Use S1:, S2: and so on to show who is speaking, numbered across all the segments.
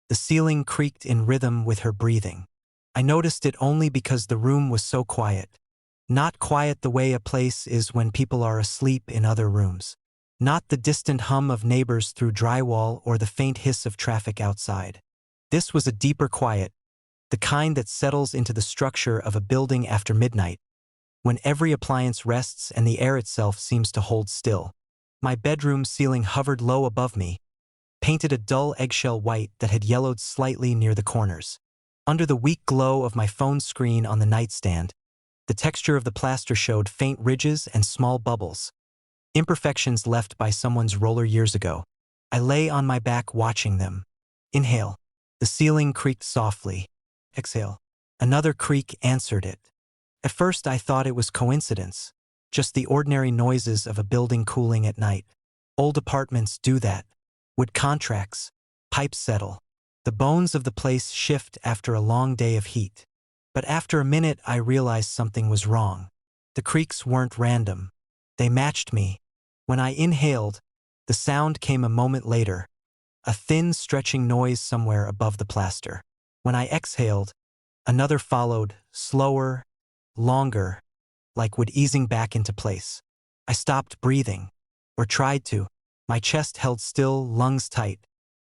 S1: The ceiling creaked in rhythm with her breathing. I noticed it only because the room was so quiet. Not quiet the way a place is when people are asleep in other rooms. Not the distant hum of neighbors through drywall or the faint hiss of traffic outside. This was a deeper quiet, the kind that settles into the structure of a building after midnight, when every appliance rests and the air itself seems to hold still. My bedroom ceiling hovered low above me, painted a dull eggshell white that had yellowed slightly near the corners. Under the weak glow of my phone screen on the nightstand, the texture of the plaster showed faint ridges and small bubbles, imperfections left by someone's roller years ago. I lay on my back watching them. Inhale. The ceiling creaked softly. Exhale. Another creak answered it. At first I thought it was coincidence, just the ordinary noises of a building cooling at night. Old apartments do that. Wood contracts, pipes settle. The bones of the place shift after a long day of heat. But after a minute I realized something was wrong. The creaks weren't random. They matched me. When I inhaled, the sound came a moment later, a thin stretching noise somewhere above the plaster. When I exhaled, another followed, slower, longer, like wood easing back into place. I stopped breathing, or tried to. My chest held still, lungs tight.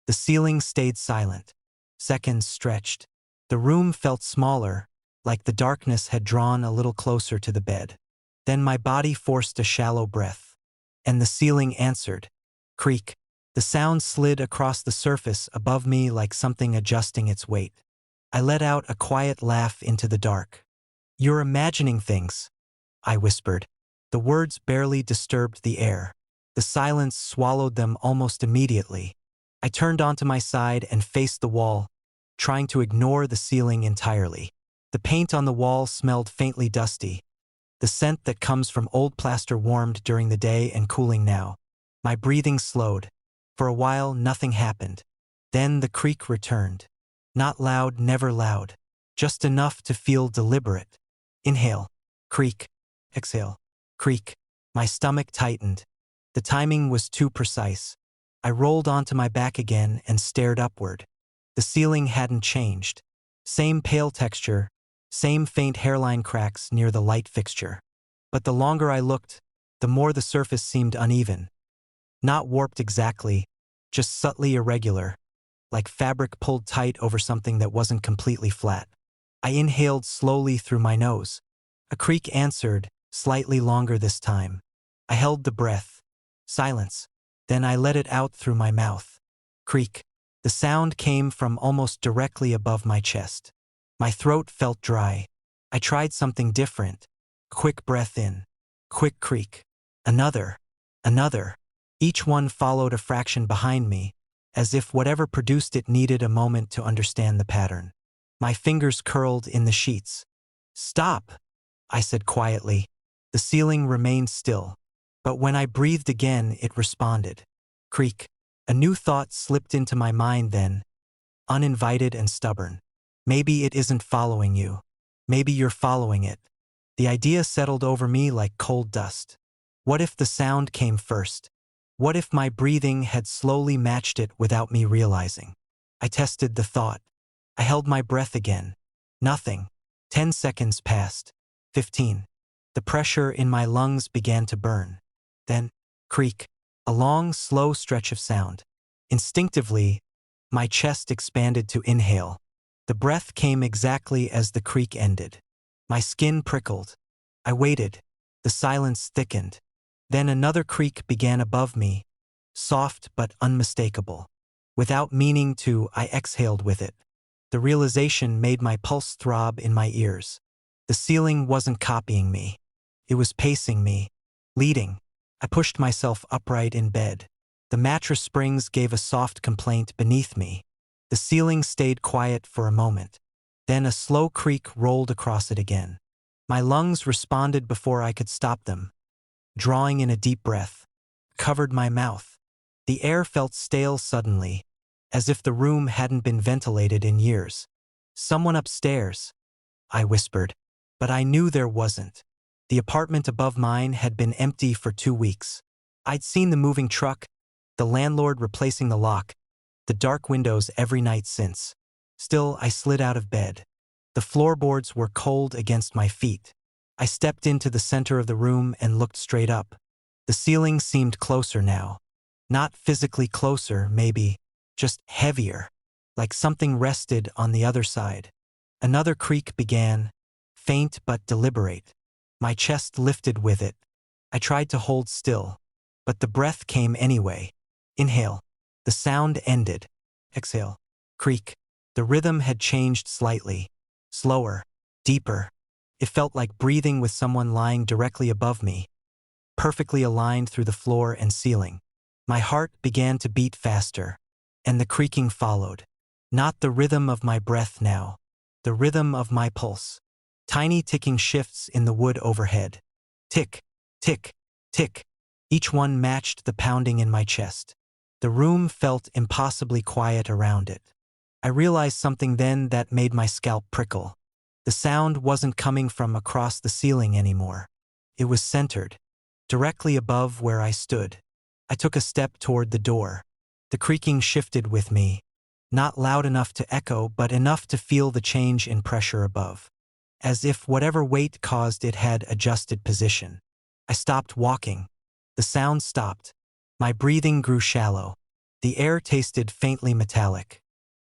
S1: The ceiling stayed silent. Seconds stretched. The room felt smaller, like the darkness had drawn a little closer to the bed. Then my body forced a shallow breath. And the ceiling answered. Creak. The sound slid across the surface above me like something adjusting its weight. I let out a quiet laugh into the dark. You're imagining things, I whispered. The words barely disturbed the air. The silence swallowed them almost immediately. I turned onto my side and faced the wall, trying to ignore the ceiling entirely. The paint on the wall smelled faintly dusty, the scent that comes from old plaster warmed during the day and cooling now. My breathing slowed. For a while, nothing happened. Then the creak returned. Not loud, never loud. Just enough to feel deliberate. Inhale. Creak. Exhale. Creak. My stomach tightened. The timing was too precise. I rolled onto my back again and stared upward. The ceiling hadn't changed. Same pale texture, same faint hairline cracks near the light fixture. But the longer I looked, the more the surface seemed uneven. Not warped exactly, just subtly irregular, like fabric pulled tight over something that wasn't completely flat. I inhaled slowly through my nose. A creak answered, slightly longer this time. I held the breath. Silence. Then I let it out through my mouth. Creak. The sound came from almost directly above my chest. My throat felt dry. I tried something different. Quick breath in. Quick creak. Another. Another. Each one followed a fraction behind me, as if whatever produced it needed a moment to understand the pattern. My fingers curled in the sheets. Stop, I said quietly. The ceiling remained still. But when I breathed again, it responded. Creak. A new thought slipped into my mind then, uninvited and stubborn. Maybe it isn't following you. Maybe you're following it. The idea settled over me like cold dust. What if the sound came first? What if my breathing had slowly matched it without me realizing? I tested the thought. I held my breath again. Nothing. 10 seconds passed. 15. The pressure in my lungs began to burn. Then, creak. A long, slow stretch of sound. Instinctively, my chest expanded to inhale. The breath came exactly as the creak ended. My skin prickled. I waited. The silence thickened. Then another creak began above me, soft but unmistakable. Without meaning to, I exhaled with it. The realization made my pulse throb in my ears. The ceiling wasn't copying me. It was pacing me, leading. I pushed myself upright in bed. The mattress springs gave a soft complaint beneath me. The ceiling stayed quiet for a moment. Then a slow creak rolled across it again. My lungs responded before I could stop them. Drawing in a deep breath, covered my mouth. The air felt stale suddenly, as if the room hadn't been ventilated in years. Someone upstairs, I whispered, but I knew there wasn't. The apartment above mine had been empty for 2 weeks. I'd seen the moving truck, the landlord replacing the lock, the dark windows every night since. Still, I slid out of bed. The floorboards were cold against my feet. I stepped into the center of the room and looked straight up. The ceiling seemed closer now. Not physically closer, maybe, just heavier, like something rested on the other side. Another creak began, faint but deliberate. My chest lifted with it. I tried to hold still, but the breath came anyway. Inhale. The sound ended. Exhale. Creak. The rhythm had changed slightly. Slower. Deeper. It felt like breathing with someone lying directly above me, perfectly aligned through the floor and ceiling. My heart began to beat faster, and the creaking followed. Not the rhythm of my breath now, the rhythm of my pulse. Tiny ticking shifts in the wood overhead. Tick, tick, tick. Each one matched the pounding in my chest. The room felt impossibly quiet around it. I realized something then that made my scalp prickle. The sound wasn't coming from across the ceiling anymore. It was centered, directly above where I stood. I took a step toward the door. The creaking shifted with me, not loud enough to echo, but enough to feel the change in pressure above. As if whatever weight caused it had adjusted position. I stopped walking. The sound stopped. My breathing grew shallow. The air tasted faintly metallic.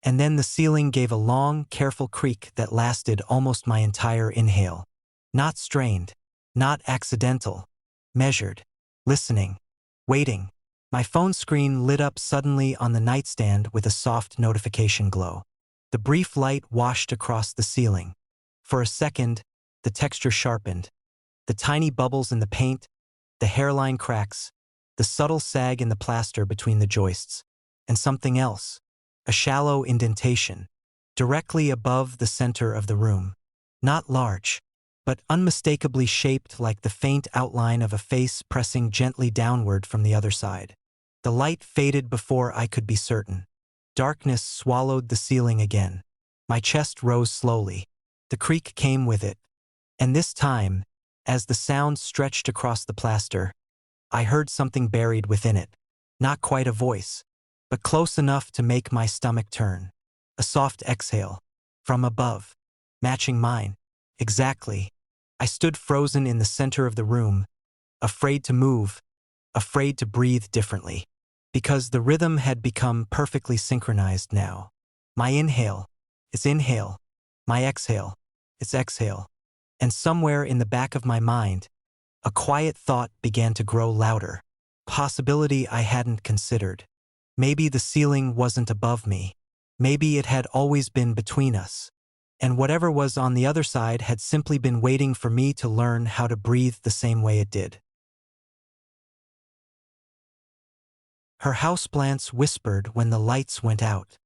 S1: And then the ceiling gave a long, careful creak that lasted almost my entire inhale. Not strained, not accidental, measured, listening, waiting. My phone screen lit up suddenly on the nightstand with a soft notification glow. The brief light washed across the ceiling. For a second, the texture sharpened. The tiny bubbles in the paint, the hairline cracks, the subtle sag in the plaster between the joists, and something else. A shallow indentation, directly above the center of the room. Not large, but unmistakably shaped like the faint outline of a face pressing gently downward from the other side. The light faded before I could be certain. Darkness swallowed the ceiling again. My chest rose slowly. The creak came with it. And this time, as the sound stretched across the plaster, I heard something buried within it. Not quite a voice, but close enough to make my stomach turn. A soft exhale. From above. Matching mine. Exactly. I stood frozen in the center of the room, afraid to move, afraid to breathe differently. Because the rhythm had become perfectly synchronized now. My inhale, its inhale. My exhale, its exhale. And somewhere in the back of my mind, a quiet thought began to grow louder. Possibility I hadn't considered. Maybe the ceiling wasn't above me. Maybe it had always been between us. And whatever was on the other side had simply been waiting for me to learn how to breathe the same way it did. Her houseplants whispered when the lights went out.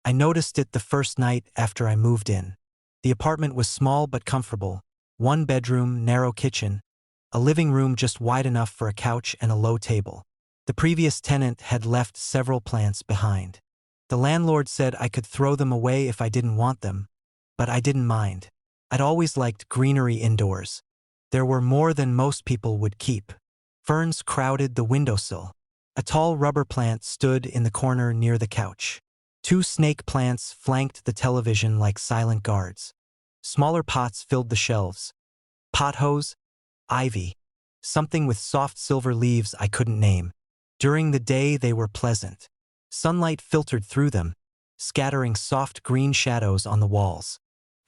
S1: I noticed it the first night after I moved in. The apartment was small but comfortable. One bedroom, narrow kitchen, a living room just wide enough for a couch and a low table. The previous tenant had left several plants behind. The landlord said I could throw them away if I didn't want them, but I didn't mind. I'd always liked greenery indoors. There were more than most people would keep. Ferns crowded the windowsill. A tall rubber plant stood in the corner near the couch. Two snake plants flanked the television like silent guards. Smaller pots filled the shelves. Pothose, ivy, something with soft silver leaves I couldn't name. During the day they were pleasant. Sunlight filtered through them, scattering soft green shadows on the walls.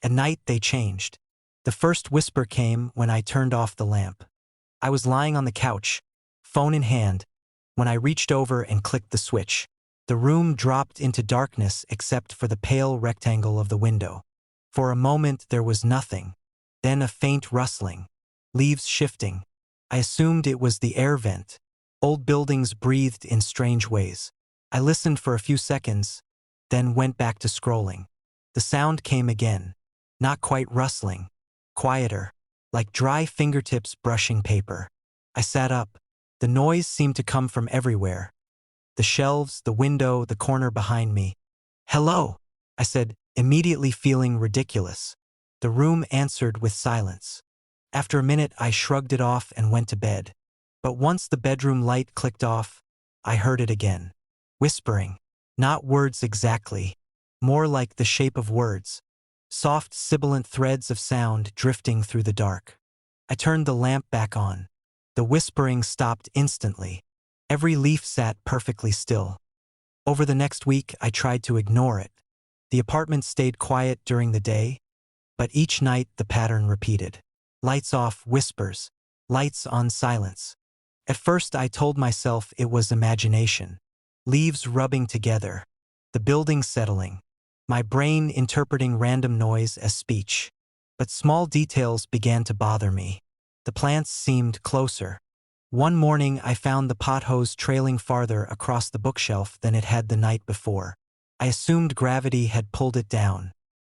S1: At night they changed. The first whisper came when I turned off the lamp. I was lying on the couch, phone in hand, when I reached over and clicked the switch. The room dropped into darkness except for the pale rectangle of the window. For a moment there was nothing, then a faint rustling, leaves shifting. I assumed it was the air vent. Old buildings breathed in strange ways. I listened for a few seconds, then went back to scrolling. The sound came again, not quite rustling, quieter, like dry fingertips brushing paper. I sat up. The noise seemed to come from everywhere. The shelves, the window, the corner behind me. "Hello," I said, immediately feeling ridiculous. The room answered with silence. After a minute, I shrugged it off and went to bed. But once the bedroom light clicked off, I heard it again. Whispering. Not words exactly. More like the shape of words. Soft, sibilant threads of sound drifting through the dark. I turned the lamp back on. The whispering stopped instantly. Every leaf sat perfectly still. Over the next week, I tried to ignore it. The apartment stayed quiet during the day, but each night the pattern repeated. Lights off, whispers. Lights on, silence. At first I told myself it was imagination. Leaves rubbing together. The building settling. My brain interpreting random noise as speech. But small details began to bother me. The plants seemed closer. One morning I found the pot hose trailing farther across the bookshelf than it had the night before. I assumed gravity had pulled it down.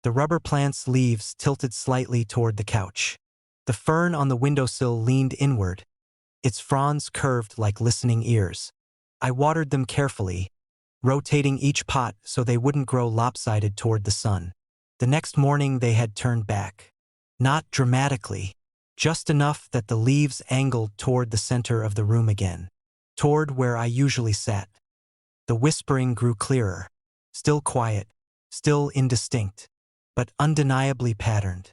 S1: The rubber plant's leaves tilted slightly toward the couch. The fern on the windowsill leaned inward, its fronds curved like listening ears. I watered them carefully, rotating each pot so they wouldn't grow lopsided toward the sun. The next morning they had turned back. Not dramatically, just enough that the leaves angled toward the center of the room again, toward where I usually sat. The whispering grew clearer, still quiet, still indistinct, but undeniably patterned.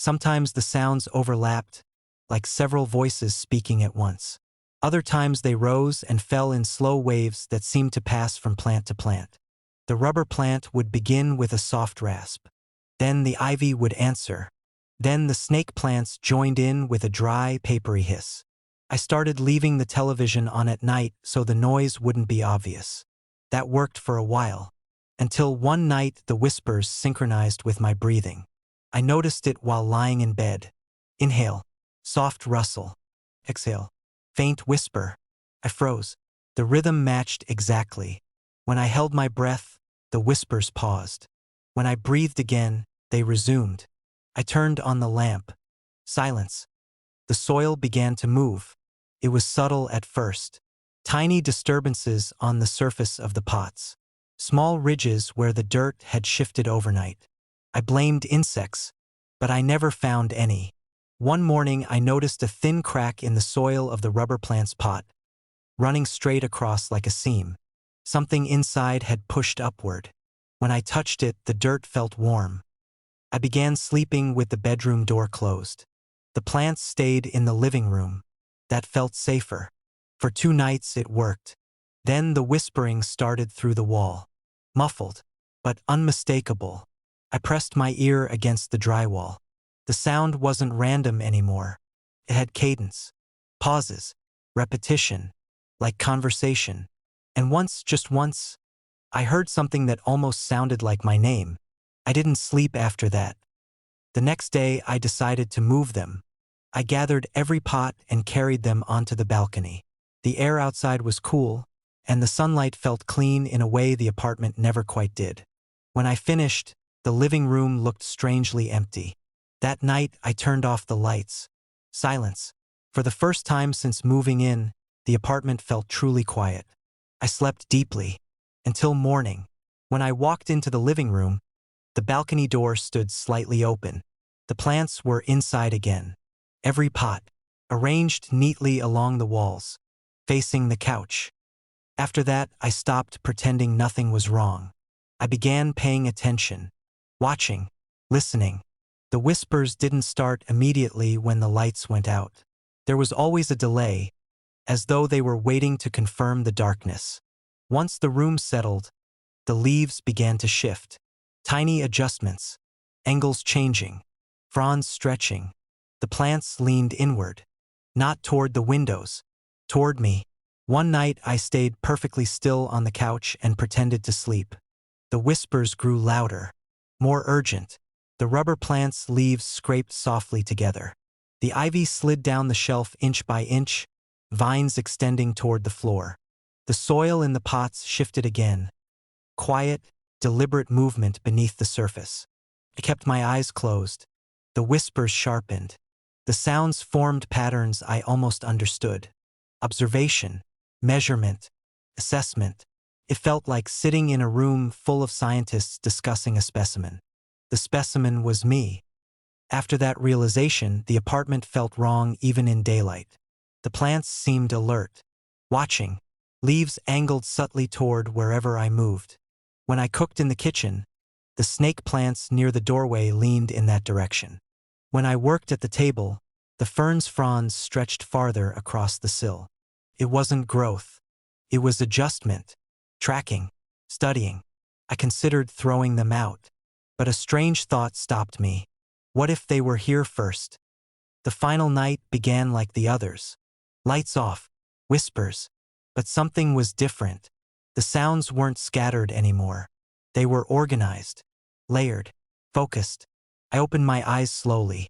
S1: Sometimes the sounds overlapped, like several voices speaking at once. Other times they rose and fell in slow waves that seemed to pass from plant to plant. The rubber plant would begin with a soft rasp. Then the ivy would answer. Then the snake plants joined in with a dry, papery hiss. I started leaving the television on at night so the noise wouldn't be obvious. That worked for a while, until one night the whispers synchronized with my breathing. I noticed it while lying in bed. Inhale. Soft rustle. Exhale. Faint whisper. I froze. The rhythm matched exactly. When I held my breath, the whispers paused. When I breathed again, they resumed. I turned on the lamp. Silence. The soil began to move. It was subtle at first. Tiny disturbances on the surface of the pots. Small ridges where the dirt had shifted overnight. I blamed insects, but I never found any. One morning I noticed a thin crack in the soil of the rubber plant's pot, running straight across like a seam. Something inside had pushed upward. When I touched it, the dirt felt warm. I began sleeping with the bedroom door closed. The plants stayed in the living room. That felt safer. For 2 nights it worked. Then the whispering started through the wall. Muffled, but unmistakable. I pressed my ear against the drywall. The sound wasn't random anymore. It had cadence, pauses, repetition, like conversation. And once, just once, I heard something that almost sounded like my name. I didn't sleep after that. The next day, I decided to move them. I gathered every pot and carried them onto the balcony. The air outside was cool, and the sunlight felt clean in a way the apartment never quite did. When I finished, the living room looked strangely empty. That night, I turned off the lights. Silence. For the first time since moving in, the apartment felt truly quiet. I slept deeply. Until morning. When I walked into the living room, the balcony door stood slightly open. The plants were inside again. Every pot, arranged neatly along the walls, facing the couch. After that, I stopped pretending nothing was wrong. I began paying attention, watching, listening. The whispers didn't start immediately when the lights went out. There was always a delay, as though they were waiting to confirm the darkness. Once the room settled, the leaves began to shift. Tiny adjustments, angles changing, fronds stretching. The plants leaned inward, not toward the windows, toward me. One night I stayed perfectly still on the couch and pretended to sleep. The whispers grew louder, more urgent. The rubber plant's leaves scraped softly together. The ivy slid down the shelf inch by inch, vines extending toward the floor. The soil in the pots shifted again. Quiet, deliberate movement beneath the surface. I kept my eyes closed. The whispers sharpened. The sounds formed patterns I almost understood. Observation, measurement, assessment. It felt like sitting in a room full of scientists discussing a specimen. The specimen was me. After that realization, the apartment felt wrong even in daylight. The plants seemed alert, watching. Leaves angled subtly toward wherever I moved. When I cooked in the kitchen, the snake plants near the doorway leaned in that direction. When I worked at the table, the fern's fronds stretched farther across the sill. It wasn't growth. It was adjustment, tracking, studying. I considered throwing them out, but a strange thought stopped me. What if they were here first? The final night began like the others. Lights off, whispers, but something was different. The sounds weren't scattered anymore. They were organized, layered, focused. I opened my eyes slowly.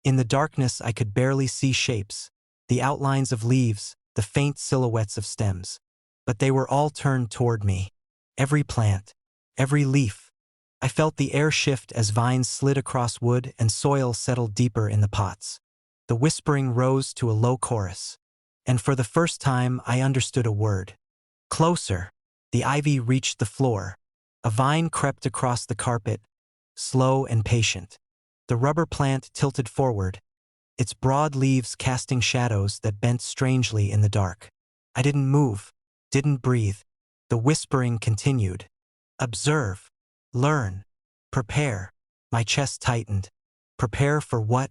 S1: In the darkness, I could barely see shapes, the outlines of leaves, the faint silhouettes of stems. But they were all turned toward me. Every plant, every leaf. I felt the air shift as vines slid across wood and soil settled deeper in the pots. The whispering rose to a low chorus. And for the first time, I understood a word. Closer. The ivy reached the floor. A vine crept across the carpet, slow and patient. The rubber plant tilted forward, its broad leaves casting shadows that bent strangely in the dark. I didn't move, didn't breathe. The whispering continued. Observe. Learn. Prepare. My chest tightened. Prepare for what?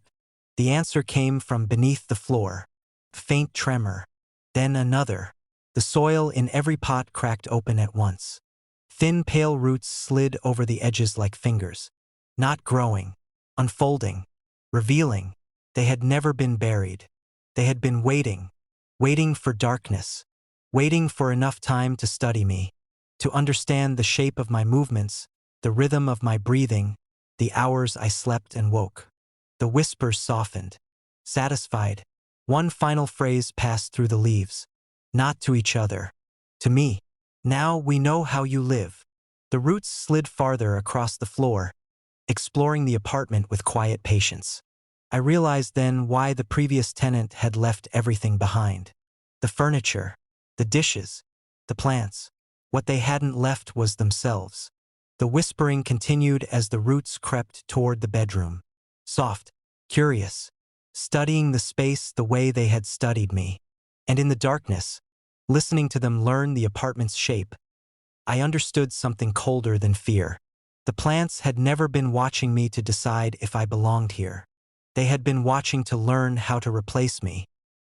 S1: The answer came from beneath the floor. Faint tremor. Then another. The soil in every pot cracked open at once. Thin, pale roots slid over the edges like fingers. Not growing. Unfolding. Revealing. They had never been buried. They had been waiting. Waiting for darkness. Waiting for enough time to study me. To understand the shape of my movements, the rhythm of my breathing, the hours I slept and woke. The whispers softened. Satisfied. One final phrase passed through the leaves. Not to each other. To me. Now we know how you live. The roots slid farther across the floor, exploring the apartment with quiet patience. I realized then why the previous tenant had left everything behind. The furniture, the dishes, the plants. What they hadn't left was themselves. The whispering continued as the roots crept toward the bedroom. Soft, curious, studying the space the way they had studied me. And in the darkness, listening to them learn the apartment's shape, I understood something colder than fear. The plants had never been watching me to decide if I belonged here. They had been watching to learn how to replace me.